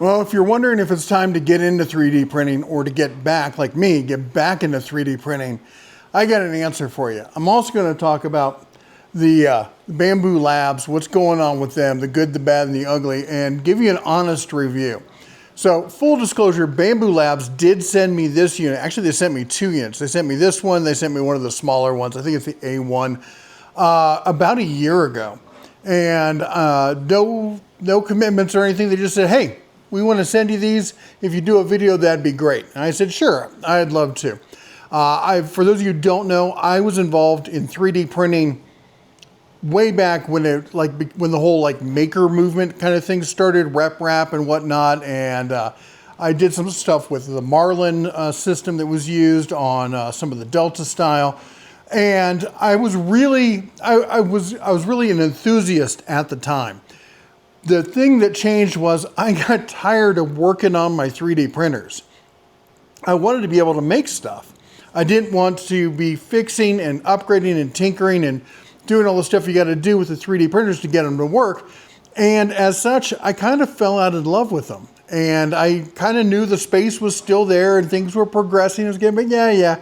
Well, if you're wondering if it's time to get into 3D printing or to get back, like me, get back into 3D printing, I got an answer for you. I'm also going to talk about the Bambu Labs, what's going on with them, the good, the bad, and the ugly, and give you an honest review. So, full disclosure, Bambu Labs did send me this unit. Actually, they sent me 2 units. They sent me this one, they sent me one of the smaller ones. I think it's the A1, about a year ago. And no commitments or anything. They just said, hey, we want to send you these. If you do a video, that'd be great. And I said, sure, I'd love to. For those of you who don't know, I was involved in 3D printing way back when when the whole maker movement kind of thing started, rep and whatnot. And I did some stuff with the Marlin system that was used on some of the Delta style. And I was really an enthusiast at the time. The thing that changed was I got tired of working on my 3D printers. I wanted to be able to make stuff. I didn't want to be fixing and upgrading and tinkering and doing all the stuff you got to do with the 3D printers to get them to work. And as such, I kind of fell out of love with them. And I kind of knew the space was still there and things were progressing. It was getting, yeah.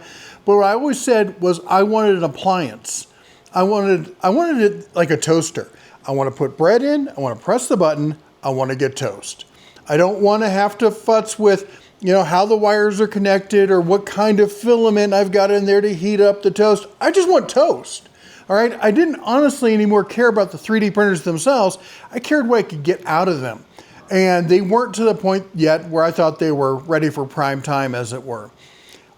But what I always said was I wanted an appliance. I wanted it like a toaster. I want to put bread in, I want to press the button, I want to get toast. I don't want to have to futz with, how the wires are connected or what kind of filament I've got in there to heat up the toast. I just want toast. All right, I didn't honestly anymore care about the 3D printers themselves. I cared what I could get out of them. And they weren't to the point yet where I thought they were ready for prime time, as it were.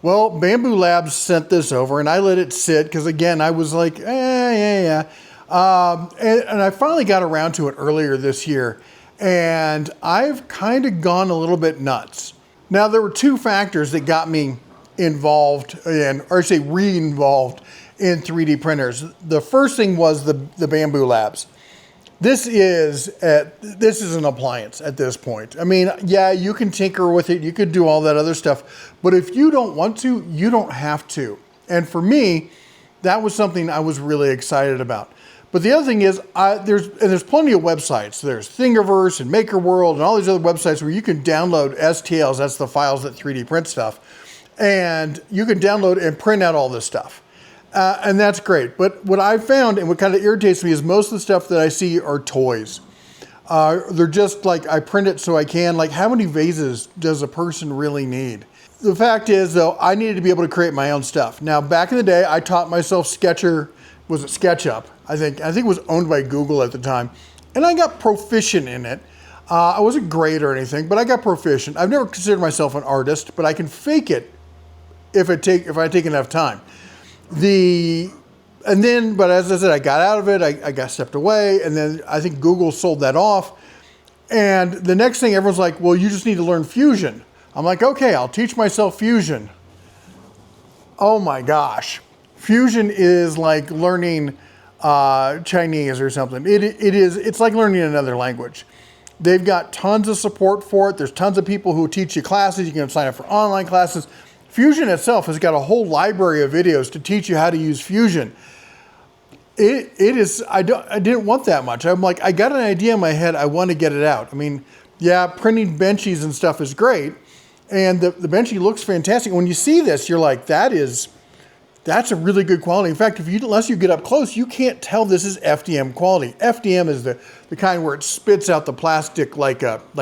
Well, Bambu Labs sent this over and I let it sit because, again, I was like, yeah. And I finally got around to it earlier this year, and I've kind of gone a little bit nuts. Now, there were 2 factors that got me involved, or I say re-involved in 3D printers. The first thing was the Bambu Labs. This is an appliance at this point. I mean, yeah, you can tinker with it, you could do all that other stuff, but if you don't want to, you don't have to. And for me, that was something I was really excited about. But the other thing is, there's plenty of websites. There's Thingiverse and MakerWorld and all these other websites where you can download STLs, that's the files that 3D print stuff, and you can download and print out all this stuff. And that's great. But what I found and what kind of irritates me is most of the stuff that I see are toys. They're just like, I print it so I can. Like, how many vases does a person really need? The fact is, though, I needed to be able to create my own stuff. Now, back in the day, I taught myself SketchUp? I think it was owned by Google at the time. And I got proficient in it. I wasn't great or anything, but I got proficient. I've never considered myself an artist, but I can fake it if I take enough time. But as I said, I got out of it, I got stepped away, and then I think Google sold that off. And the next thing, everyone's like, well, you just need to learn Fusion. I'm like, okay, I'll teach myself Fusion. Oh my gosh. Fusion is like learning Chinese or something. It's like learning another language. They've got tons of support for it. There's tons of people who teach you classes. You can sign up for online classes. Fusion itself has got a whole library of videos to teach you how to use Fusion. I didn't want that much. I'm like, I got an idea in my head. I want to get it out. I mean, yeah, printing benchies and stuff is great. And the benchy looks fantastic. When you see this, you're like, that's a really good quality. In fact, unless you get up close, you can't tell this is FDM quality. FDM is the kind where it spits out the plastic like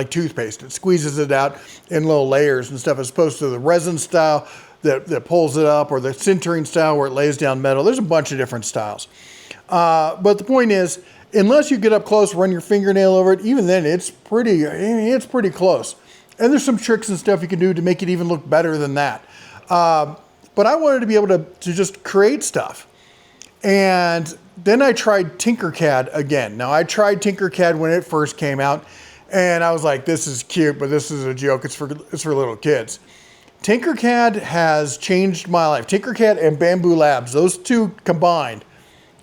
toothpaste. It squeezes it out in little layers and stuff, as opposed to the resin style that pulls it up, or the sintering style where it lays down metal. There's a bunch of different styles. But the point is, unless you get up close, run your fingernail over it, even then it's pretty close. And there's some tricks and stuff you can do to make it even look better than that. But I wanted to be able to just create stuff. And then I tried Tinkercad again. Now, I tried Tinkercad when it first came out, and I was like, this is cute, but this is a joke. It's for little kids. Tinkercad has changed my life. Tinkercad and Bambu Labs, those 2 combined,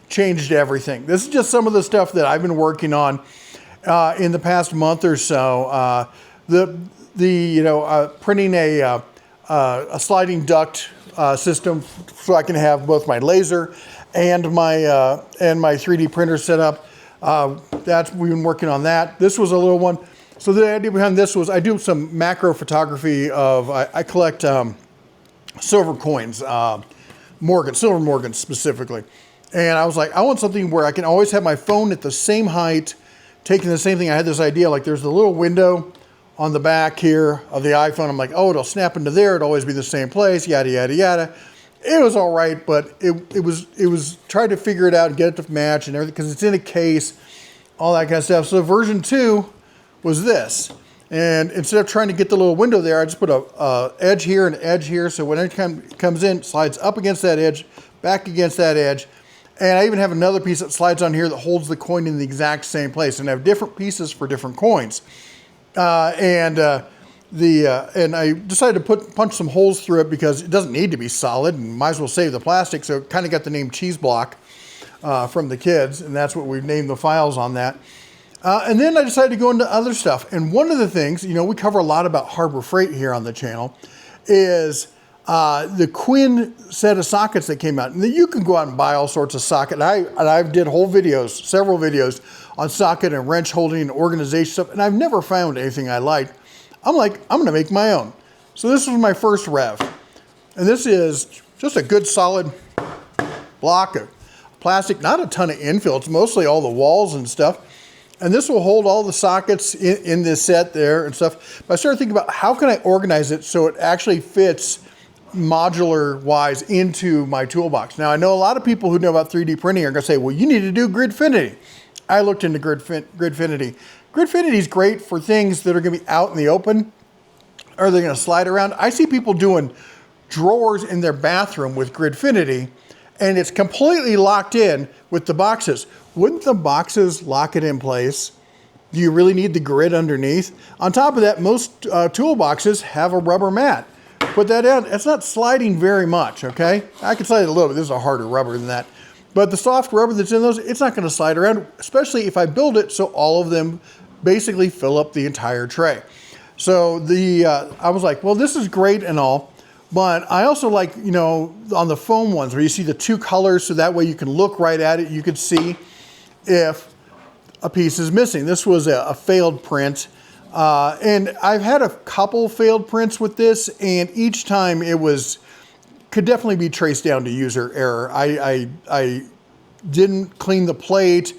changed everything. This is just some of the stuff that I've been working on in the past month or so. Printing a sliding duct system so I can have both my laser and my 3D printer set up. We've been working on that. This was a little one. So the idea behind this was I do some macro photography of, I collect silver coins, silver Morgans specifically. And I was like, I want something where I can always have my phone at the same height, taking the same thing. I had this idea, like there's the little window on the back here of the iPhone. I'm like, oh, it'll snap into there. It'll always be the same place, yada, yada, yada. It was all right, but it was trying to figure it out and get it to match and everything, because it's in a case, all that kind of stuff. So version 2 was this. And instead of trying to get the little window there, I just put a edge here and edge here. So when it comes in, slides up against that edge, back against that edge. And I even have another piece that slides on here that holds the coin in the exact same place. And I have different pieces for different coins. And I decided to punch some holes through it because it doesn't need to be solid and might as well save the plastic. So it kind of got the name Cheese Block from the kids. And that's what we've named the files on that. And then I decided to go into other stuff. And one of the things, you know, we cover a lot about Harbor Freight here on the channel, is the Quinn set of sockets that came out. And you can go out and buy all sorts of socket. And I did whole videos, several videos on socket and wrench holding and organization stuff. And I've never found anything I liked. I'm like, I'm going to make my own. So this was my first rev. And this is just a good solid block of plastic, not a ton of infill. It's mostly all the walls and stuff. And this will hold all the sockets in this set there and stuff. But I started thinking about how can I organize it so it actually fits modular wise into my toolbox. Now I know a lot of people who know about 3D printing are going to say, well, you need to do Gridfinity. I looked into Gridfinity. Gridfinity is great for things that are going to be out in the open, or they're going to slide around. I see people doing drawers in their bathroom with Gridfinity, and it's completely locked in with the boxes. Wouldn't the boxes lock it in place? Do you really need the grid underneath? On top of that, most toolboxes have a rubber mat. Put that in, it's not sliding very much, okay? I can slide it a little bit. This is a harder rubber than that. But the soft rubber that's in those, it's not going to slide around, especially if I build it so all of them basically fill up the entire tray. So I was like, well, this is great and all, but I also like, you know, on the foam ones where you see the two colors, so that way you can look right at it. You can see if a piece is missing. This was a failed print. And I've had a couple failed prints with this, and each time it could definitely be traced down to user error. I didn't clean the plate,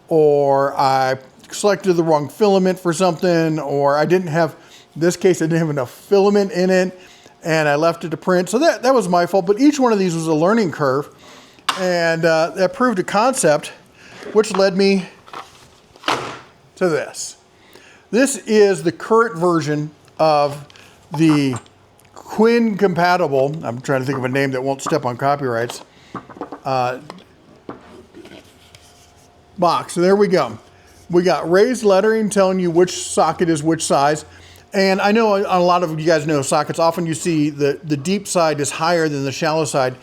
or I selected the wrong filament for something, or I didn't have, in this case, I didn't have enough filament in it, and I left it to print. So that was my fault, but each one of these was a learning curve, and that proved a concept, which led me to this. This is the current version of the Quinn compatible, I'm trying to think of a name that won't step on copyrights, box. So there we go. We got raised lettering telling you which socket is which size. And I know a lot of you guys know sockets. Often you see the deep side is higher than the shallow side.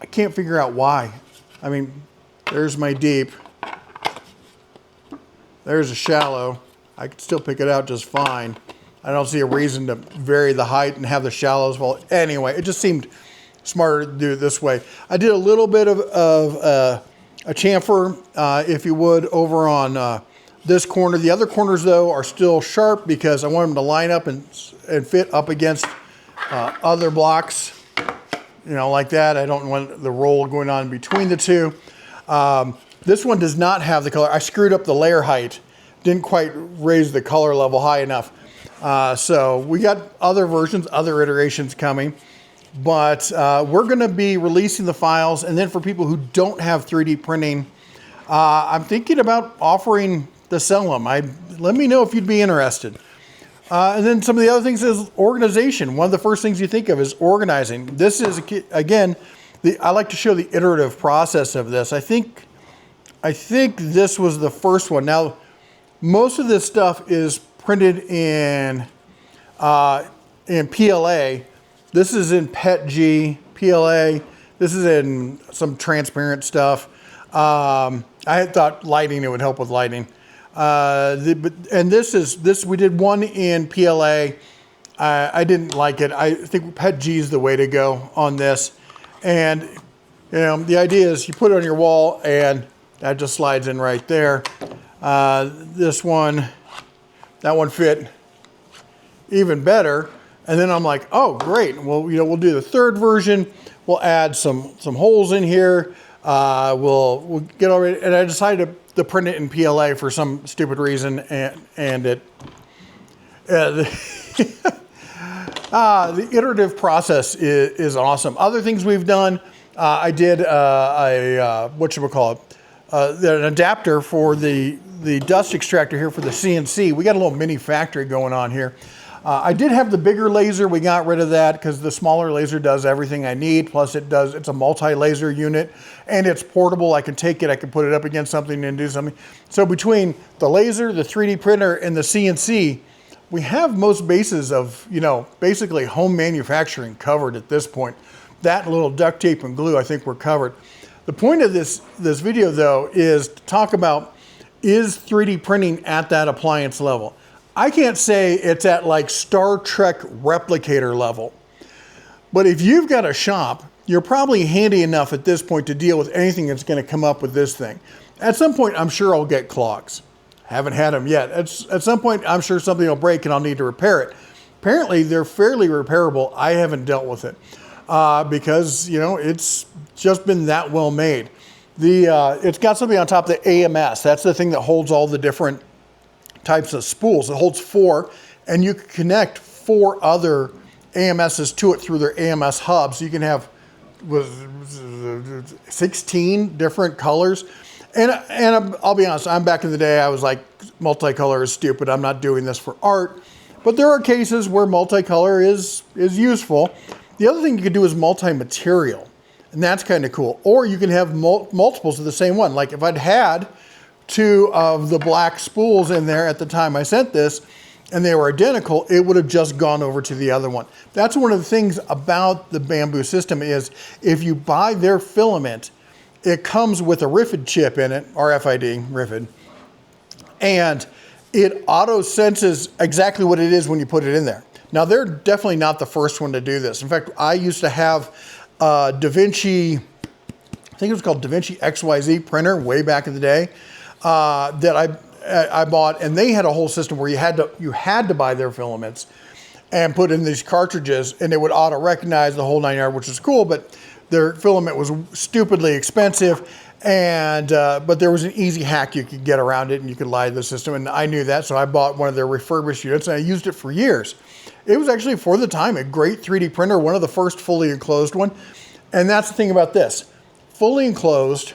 I can't figure out why. I mean, there's my deep. There's a shallow. I could still pick it out just fine. I don't see a reason to vary the height and have the shallows. Well, anyway, it just seemed smarter to do it this way. I did a little bit of a chamfer, if you would, over on this corner. The other corners, though, are still sharp because I want them to line up and fit up against other blocks, you know, like that. I don't want the roll going on between the two. This one does not have the color. I screwed up the layer height. Didn't quite raise the color level high enough. So we got other versions, other iterations coming, but we're going to be releasing the files. And then for people who don't have 3D printing, I'm thinking about offering to sell them. Let me know if you'd be interested. And then some of the other things is organization. One of the first things you think of is organizing. This is, again, I like to show the iterative process of this. I think this was the first one. Now, most of this stuff is printed in PLA. This is in PETG, PLA. This is in some transparent stuff. I had thought lighting, it would help with lighting. And this we did one in PLA. I didn't like it. I think PETG is the way to go on this. And you know, the idea is you put it on your wall and that just slides in right there. This one That one fit even better. And then I'm like, oh, great. Well, we'll do the third version. We'll add some holes in here. We'll get all ready. And I decided to print it in PLA for some stupid reason. And it, the iterative process is awesome. Other things we've done, I did an adapter for the dust extractor here for the CNC. We got a little mini factory going on here. I did have the bigger laser. We got rid of that because the smaller laser does everything I need. Plus it's a multi-laser unit and it's portable. I can take it, I can put it up against something and do something. So between the laser, the 3D printer, and the CNC, we have most bases of, basically home manufacturing covered at this point. That little duct tape and glue, I think we're covered. The point of this video though is to talk about, is 3D printing at that appliance level? I can't say it's at like Star Trek replicator level, but if you've got a shop, you're probably handy enough at this point to deal with anything that's going to come up with this thing. At some point, I'm sure I'll get clogs. Haven't had them yet. At some point, I'm sure something will break and I'll need to repair it. Apparently, they're fairly repairable. I haven't dealt with it because, it's just been that well made. It's got something on top of the AMS. That's the thing that holds all the different types of spools. It holds 4, and you can connect 4 other AMSs to it through their AMS hubs. So you can have 16 different colors. And I'll be honest, I'm back in the day, I was like, multicolor is stupid. I'm not doing this for art. But there are cases where multicolor is useful. The other thing you could do is multi-material, and that's kind of cool. Or you can have multiples of the same one. Like if I'd had 2 of the black spools in there at the time I sent this, and they were identical, it would have just gone over to the other one. That's one of the things about the Bambu system is if you buy their filament, it comes with a RFID chip in it, RFID, RFID, and it auto senses exactly what it is when you put it in there. Now they're definitely not the first one to do this. In fact, I used to have a DaVinci, I think it was called DaVinci XYZ printer way back in the day. That I bought, and they had a whole system where you had to buy their filaments and put in these cartridges, and it would auto recognize the whole 9 yards, which is cool. But their filament was stupidly expensive, and but there was an easy hack you could get around it, and you could lie to the system. And I knew that, so I bought one of their refurbished units, and I used it for years. It was actually, for the time, a great 3D printer, one of the first fully enclosed one. And that's the thing about this, fully enclosed.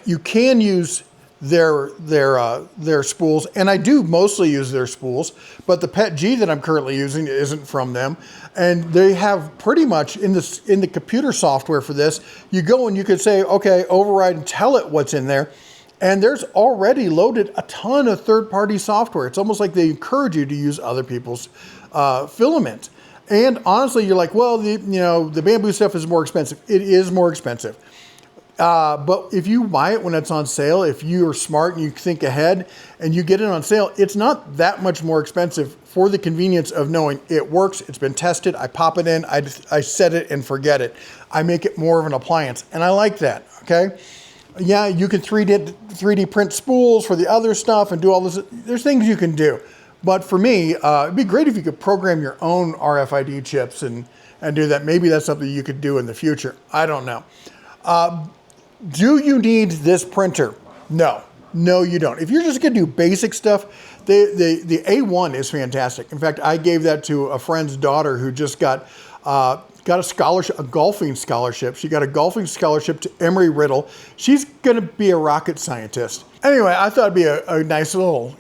You can use their spools, and I do mostly use their spools, but the PETG that I'm currently using isn't from them. And they have pretty much in the computer software for this, you go and you could say, okay, override and tell it what's in there. And there's already loaded a ton of third-party software. It's almost like they encourage you to use other people's filament. And honestly, you're like, well, the Bambu stuff is more expensive. It is more expensive. But if you buy it when it's on sale, if you are smart and you think ahead and you get it on sale, it's not that much more expensive for the convenience of knowing it works, it's been tested, I pop it in, I set it and forget it. I make it more of an appliance, and I like that, okay? Yeah, you can 3D print spools for the other stuff and do all this. There's things you can do. But for me, it'd be great if you could program your own RFID chips and do that. Maybe that's something you could do in the future. I don't know. Do you need this printer? No, you don't. If you're just gonna do basic stuff, the A1 is fantastic. In fact, I gave that to a friend's daughter who just got a scholarship, a golfing scholarship. She got a golfing scholarship to Embry-Riddle. She's gonna be a rocket scientist. Anyway, I thought it'd be a nice little,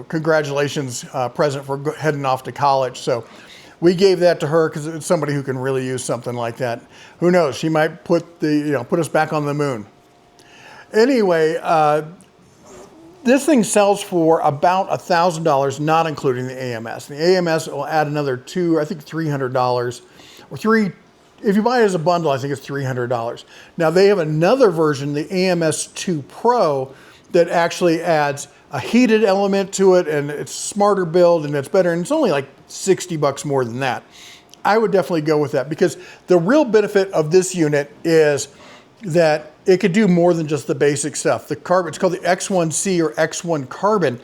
congratulations present for heading off to college. So we gave that to her because it's somebody who can really use something like that. Who knows? She might put us back on the moon. Anyway, this thing sells for about $1,000, not including the AMS. The AMS will add another $300 or if you buy it as a bundle, I think it's $300. Now they have another version, the AMS 2 Pro, that actually adds a heated element to it, and it's smarter build and it's better, and it's only like $60 more than that. I would definitely go with that because the real benefit of this unit is that it could do more than just the basic stuff. The carbon, it's called the X1C or X1 carbon,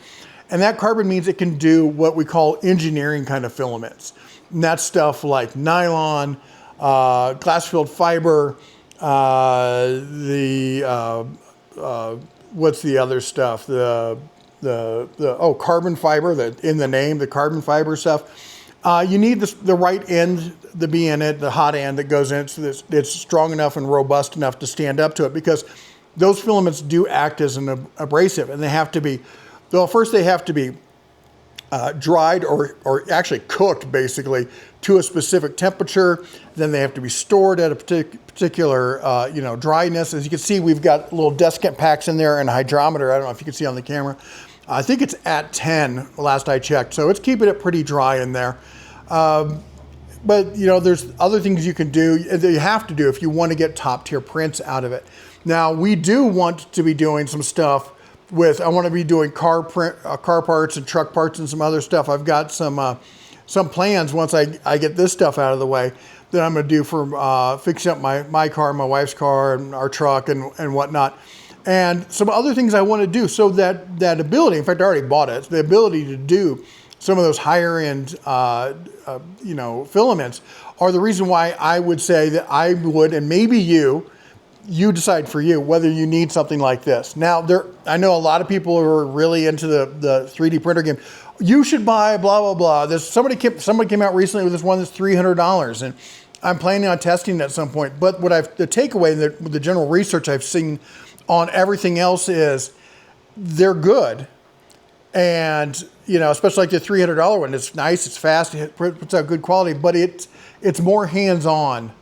And that carbon means it can do what we call engineering kind of filaments. And that's stuff like nylon, glass-filled fiber, what's the other stuff? Carbon fiber, in the name, the carbon fiber stuff. You need the right end to be in it, the hot end that goes in it, so that it's strong enough and robust enough to stand up to it, because those filaments do act as an abrasive, and they have to be, well, first they have to be dried or actually cooked basically to a specific temperature. Then they have to be stored at a particular dryness. As you can see, we've got little desiccant packs in there and a hydrometer. I don't know if you can see on the camera. I think it's at 10 last I checked, so it's keeping it pretty dry in there. But there's other things you can do, that you have to do if you want to get top tier prints out of it. Now, we do want to be doing some stuff I want to be doing car parts and truck parts and some other stuff. I've got some plans once I get this stuff out of the way that I'm going to do for fixing up my car, my wife's car, and our truck and whatnot. And some other things I want to do, so that ability, in fact, I already bought it, the ability to do some of those higher end filaments are the reason why I would say that I would, and maybe you decide for you whether you need something like this. Now, I know a lot of people who are really into the 3D printer game. You should buy blah, blah, blah. Somebody came out recently with this one that's $300, and I'm planning on testing it at some point. But the takeaway, the general research I've seen on everything else is they're good. And, especially like the $300 one, it's nice, it's fast, it puts out good quality, but it's more hands-on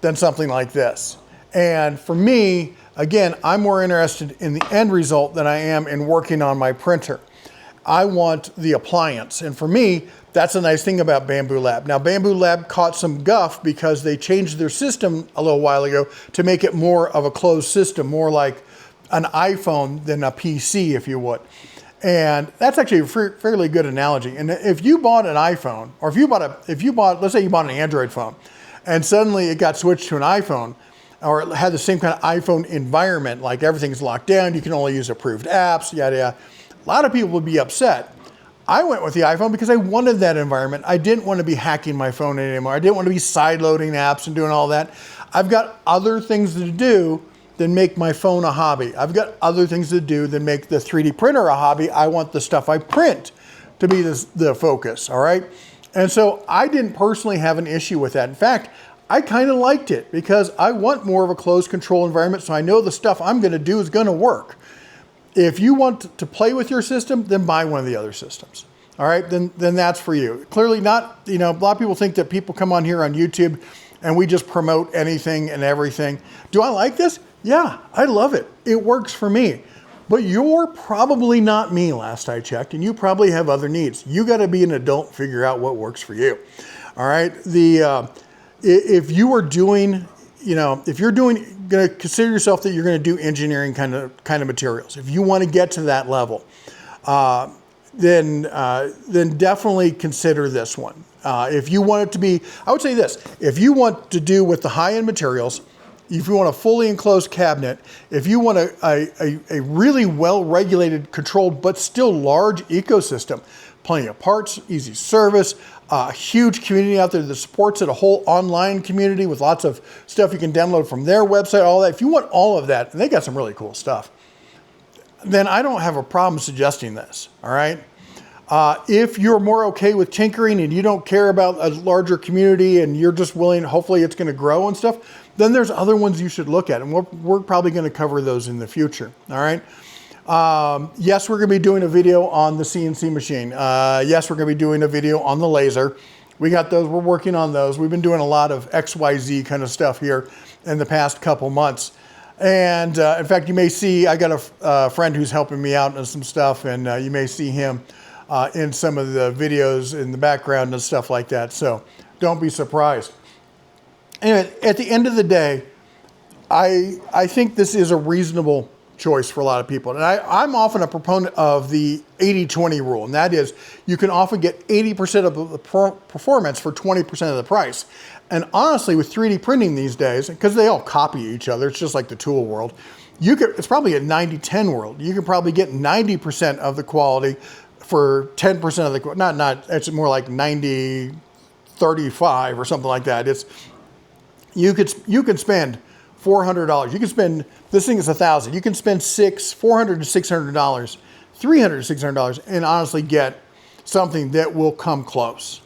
than something like this. And for me, again, I'm more interested in the end result than I am in working on my printer. I want the appliance. And for me, that's a nice thing about Bambu Lab. Now, Bambu Lab caught some guff because they changed their system a little while ago to make it more of a closed system, more like an iPhone than a PC, if you would. And that's actually a fairly good analogy. And if you bought an iPhone, or if you bought, let's say you bought an Android phone, and suddenly it got switched to an iPhone, or it had the same kind of iPhone environment, like everything's locked down, you can only use approved apps, yada, yada. A lot of people would be upset. I went with the iPhone because I wanted that environment. I didn't want to be hacking my phone anymore. I didn't want to be side-loading apps and doing all that. I've got other things to do than make my phone a hobby. I've got other things to do than make the 3D printer a hobby. I want the stuff I print to be the focus, all right? And so I didn't personally have an issue with that. In fact, I kind of liked it because I want more of a closed control environment, so I know the stuff I'm going to do is going to work. If you want to play with your system, then buy one of the other systems. All right, then that's for you. Clearly not, a lot of people think that people come on here on YouTube and we just promote anything and everything. Do I like this? Yeah, I love it. It works for me. But you're probably not me, last I checked, and you probably have other needs. You got to be an adult and figure out what works for you. All right, if you are doing, if you're going to consider yourself that you're going to do engineering kind of materials, if you want to get to that level, then definitely consider this one. If you want it to be, I would say this, if you want to do with the high-end materials, if you want a fully enclosed cabinet, if you want a really well-regulated, controlled, but still large ecosystem, plenty of parts, easy service, a huge community out there that supports it, a whole online community with lots of stuff you can download from their website, all that. If you want all of that, and they got some really cool stuff, then I don't have a problem suggesting this, all right? If you're more okay with tinkering and you don't care about a larger community and you're just willing, hopefully it's gonna grow and stuff, then there's other ones you should look at, and we're probably gonna cover those in the future, all right? Yes, we're gonna be doing a video on the CNC machine. Yes, we're gonna be doing a video on the laser. We got those, we're working on those. We've been doing a lot of XYZ kind of stuff here in the past couple months. And in fact, you may see, I got a friend who's helping me out on some stuff, and you may see him in some of the videos in the background and stuff like that. So don't be surprised. Anyway, at the end of the day, I think this is a reasonable choice for a lot of people. And I'm often a proponent of the 80-20 rule, and that is you can often get 80% of the performance for 20% of the price. And honestly, with 3D printing these days, because they all copy each other, it's just like the tool world, it's probably a 90-10 world. You can probably get 90% of the quality for 10% of the, not, it's more like 90, 35 or something like that. It's, you could spend $400. You can spend, this thing is $1,000. You can spend $400 to $600, $300 to $600 and honestly get something that will come close.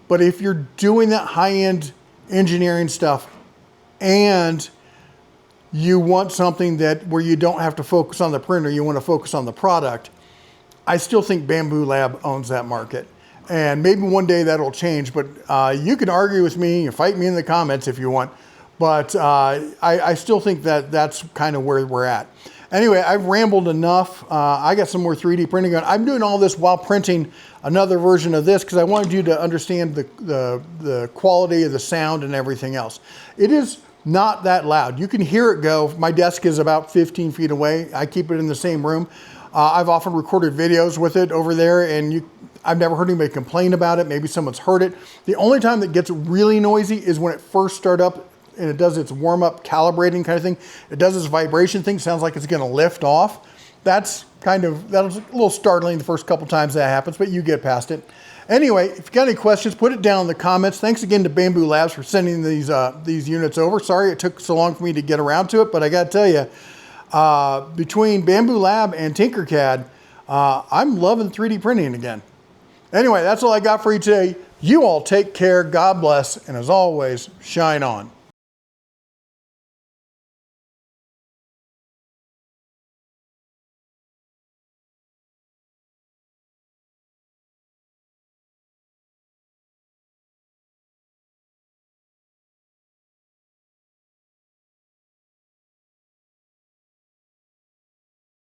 But if you're doing that high-end engineering stuff and you want something that where you don't have to focus on the printer, you want to focus on the product, I still think Bambu Lab owns that market. And maybe one day that'll change, but you can argue with me and fight me in the comments if you want. But I still think that that's kind of where we're at. Anyway, I've rambled enough. I got some more 3D printing on. I'm doing all this while printing another version of this because I wanted you to understand the quality of the sound and everything else. It is not that loud. You can hear it go. My desk is about 15 feet away. I keep it in the same room. I've often recorded videos with it over there, and I've never heard anybody complain about it. Maybe someone's heard it. The only time that gets really noisy is when it first starts up and it does its warm-up calibrating kind of thing. It does its vibration thing. Sounds like it's going to lift off. That was a little startling the first couple times that happens, but you get past it. Anyway, if you got any questions, put it down in the comments. Thanks again to Bambu Labs for sending these units over. Sorry it took so long for me to get around to it, but I got to tell you, between Bambu Lab and Tinkercad, I'm loving 3D printing again. Anyway, that's all I got for you today. You all take care, God bless, and as always, shine on.